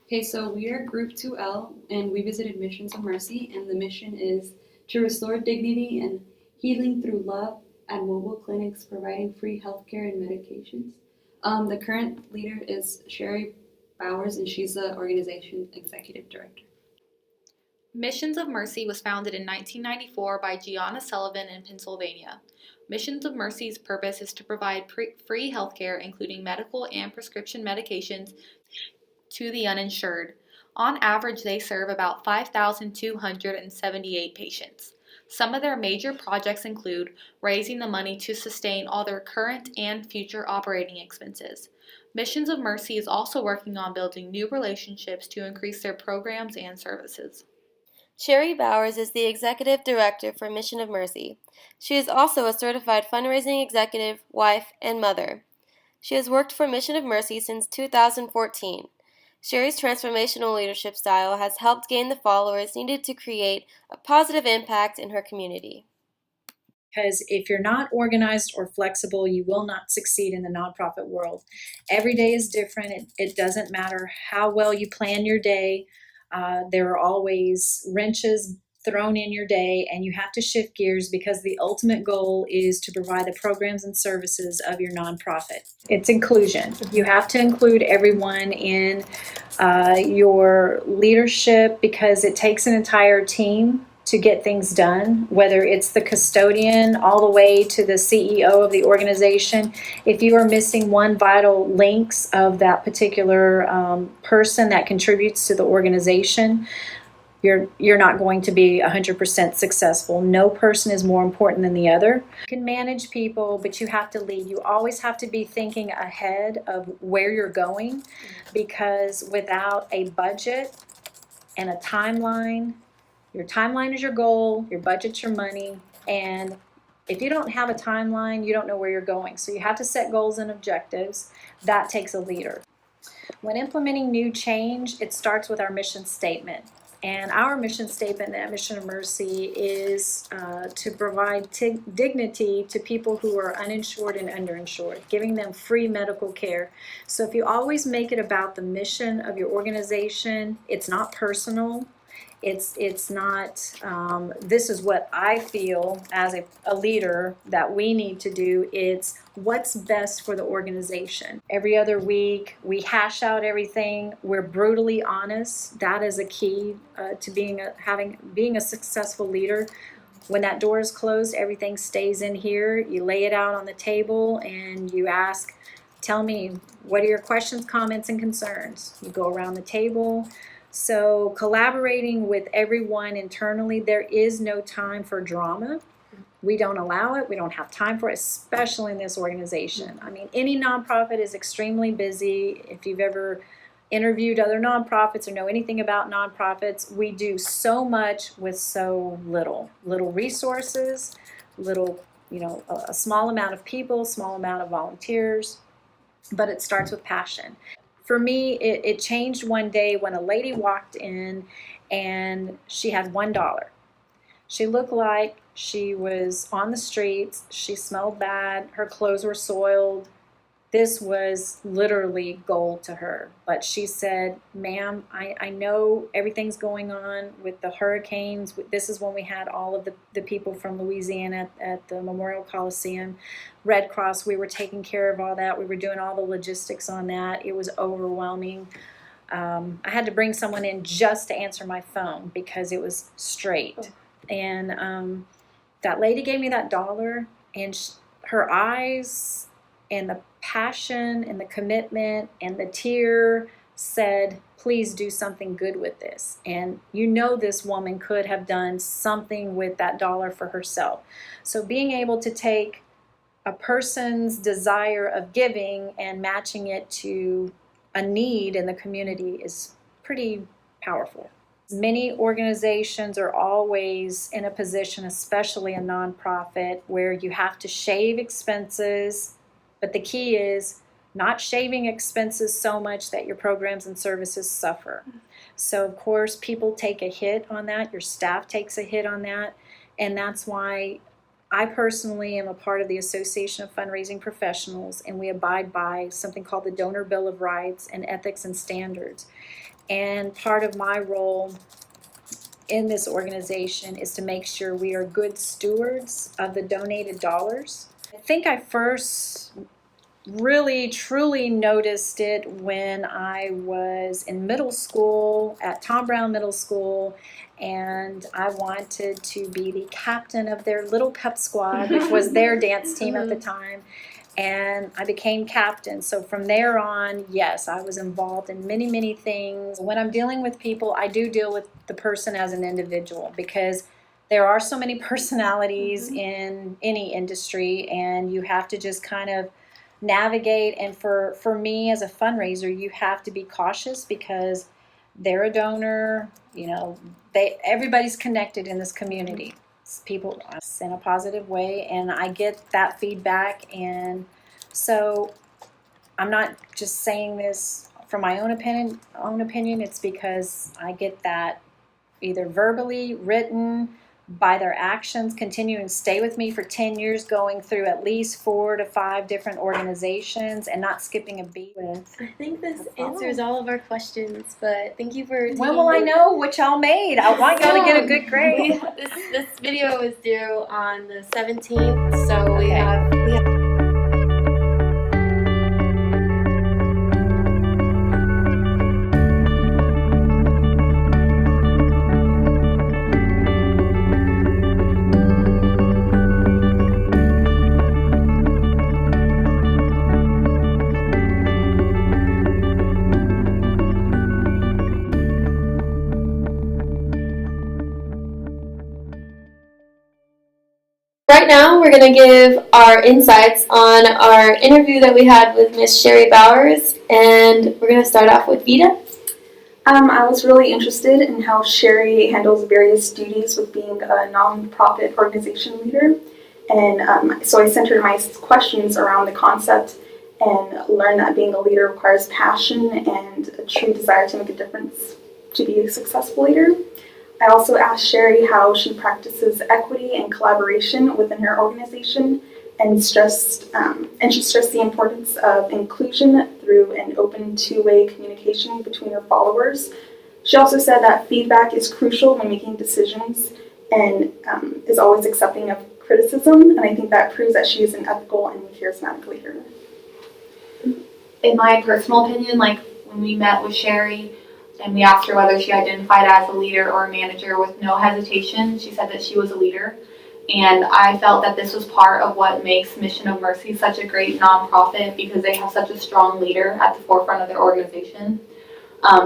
Okay, so we are Group 2L, and we visited Missions of Mercy, and the mission is to restore dignity and healing through love at mobile clinics providing free healthcare and medications. The current leader is Sherry Bowers, and she's the organization executive director. Missions of Mercy was founded in 1994 by Gianna Sullivan in Pennsylvania. Missions of Mercy's purpose is to provide free healthcare, including medical and prescription medications, to the uninsured. On average, they serve about 5,278 patients. Some of their major projects include raising the money to sustain all their current and future operating expenses. Missions of Mercy is also working on building new relationships to increase their programs and services. Sherry Bowers is the Executive Director for Mission of Mercy. She is also a certified fundraising executive, wife, and mother. She has worked for Mission of Mercy since 2014. Sherry's transformational leadership style has helped gain the followers needed to create a positive impact in her community. Because if you're not organized or flexible, you will not succeed in the nonprofit world. Every day is different. It doesn't matter how well you plan your day. There are always wrenches thrown in your day, and you have to shift gears because the ultimate goal is to provide the programs and services of your nonprofit. It's inclusion. You have to include everyone in your leadership because it takes an entire team to get things done, whether it's the custodian all the way to the CEO of the organization. If you are missing one vital links of that particular person that contributes to the organization, you're not going to be 100% successful. No person is more important than the other. You can manage people, but you have to lead. You always have to be thinking ahead of where you're going, because without a budget and a timeline, your timeline is your goal, your budget's your money, and if you don't have a timeline, you don't know where you're going. So you have to set goals and objectives. That takes a leader. When implementing new change, it starts with our mission statement. And our mission statement at Mission of Mercy is to provide dignity to people who are uninsured and underinsured, giving them free medical care. So if you always make it about the mission of your organization, it's not personal. It's not, this is what I feel as a leader that we need to do. It's what's best for the organization. Every other week, we hash out everything. We're brutally honest. That is a key to being a successful leader. When that door is closed, everything stays in here. You lay it out on the table and you ask, tell me, what are your questions, comments, and concerns? You go around the table. So collaborating with everyone internally, there is no time for drama. We don't allow it. We don't have time for it, especially in this organization. I mean, any nonprofit is extremely busy. If you've ever interviewed other nonprofits or know anything about nonprofits, we do so much with so little resources, a small amount of people, small amount of volunteers, but it starts with passion. For me, it changed one day when a lady walked in and she had $1. She looked like she was on the streets. She smelled bad. Her clothes were soiled. This was literally gold to her. But she said, ma'am, I know everything's going on with the hurricanes. This is when we had all of the people from Louisiana at the Memorial Coliseum. Red Cross, we were taking care of all that. We were doing all the logistics on that. It was overwhelming. I had to bring someone in just to answer my phone because it was straight. And that lady gave me that $1, and her eyes and the passion and the commitment and the tear said, please do something good with this. And this woman could have done something with that $1 for herself. So being able to take a person's desire of giving and matching it to a need in the community is pretty powerful. Many organizations are always in a position, especially a nonprofit, where you have to shave expenses. But the key is not shaving expenses so much that your programs and services suffer. So, of course, people take a hit on that. Your staff takes a hit on that. And that's why I personally am a part of the Association of Fundraising Professionals, and we abide by something called the Donor Bill of Rights and Ethics and Standards. And part of my role in this organization is to make sure we are good stewards of the donated dollars. I think I first really truly noticed it when I was in middle school at Tom Brown Middle School, and I wanted to be the captain of their little pep squad, which was their dance team at the time, and I became captain. So from there on, yes, I was involved in many things. When I'm dealing with people, I do deal with the person as an individual, because there are so many personalities in any industry, and you have to just kind of navigate. And for me as a fundraiser, you have to be cautious, because they're a donor, everybody's connected in this community. People in a positive way, and I get that feedback. And so I'm not just saying this from my own opinion. It's because I get that either verbally, written, by their actions, continuing to stay with me for 10 years, going through at least 4 to 5 different organizations and not skipping a beat with. I think this answers all of our questions, but thank you for When will I know what y'all made? I want y'all to get a good grade. This video is due on the 17th, so we Okay. have Right now, we're going to give our insights on our interview that we had with Miss Sherry Bowers, and we're going to start off with Vita. I was really interested in how Sherry handles various duties with being a nonprofit organization leader, and so I centered my questions around the concept and learned that being a leader requires passion and a true desire to make a difference to be a successful leader. I also asked Sherry how she practices equity and collaboration within her organization, and she stressed the importance of inclusion through an open two-way communication between her followers. She also said that feedback is crucial when making decisions, and is always accepting of criticism, and I think that proves that she is an ethical and charismatic leader. In my personal opinion, like when we met with Sherry and we asked her whether she identified as a leader or a manager, with no hesitation, she said that she was a leader. And I felt that this was part of what makes Mission of Mercy such a great nonprofit, because they have such a strong leader at the forefront of their organization.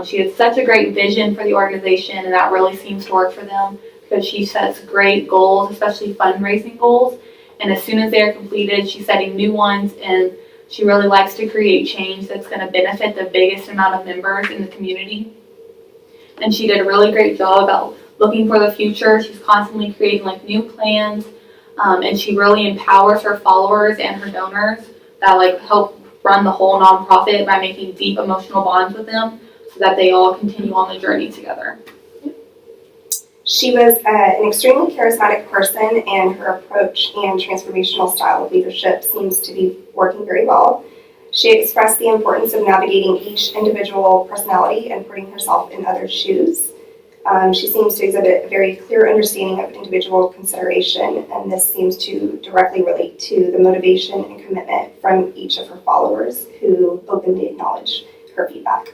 She has such a great vision for the organization, and that really seems to work for them, because she sets great goals, especially fundraising goals. And as soon as they are completed, she's setting new ones, and she really likes to create change that's going to benefit the biggest amount of members in the community. And she did a really great job about looking for the future. She's constantly creating new plans, and she really empowers her followers and her donors that help run the whole nonprofit by making deep emotional bonds with them, so that they all continue on the journey together. She was an extremely charismatic person, and her approach and transformational style of leadership seems to be working very well. She expressed the importance of navigating each individual personality and putting herself in others' shoes. She seems to exhibit a very clear understanding of individual consideration, and this seems to directly relate to the motivation and commitment from each of her followers, who openly acknowledge her feedback.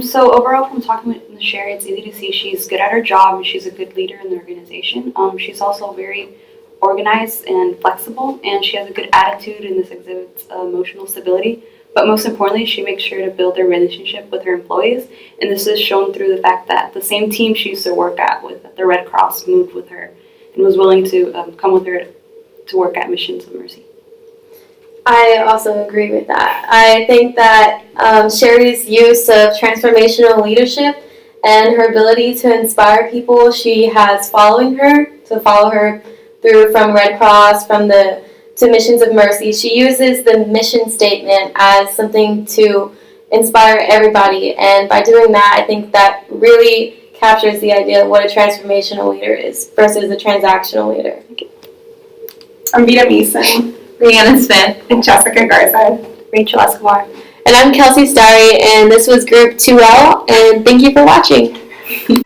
So overall, from talking with Sherry, it's easy to see she's good at her job and she's a good leader in the organization. She's also very organized and flexible, and she has a good attitude, and this exhibits emotional stability. But most importantly, she makes sure to build a relationship with her employees, and this is shown through the fact that the same team she used to work at with the Red Cross moved with her and was willing to come with her to work at Missions of Mercy. I also agree with that. I think that Sherry's use of transformational leadership and her ability to inspire people she has following her, to follow her through from Red Cross, to Missions of Mercy. She uses the mission statement as something to inspire everybody, and by doing that, I think that really captures the idea of what a transformational leader is versus a transactional leader. I'm Vita Mason. Brianna Smith. And Jessica Garza. Rachel Escobar. And I'm Kelsey Starry, and this was Group 2L, and thank you for watching.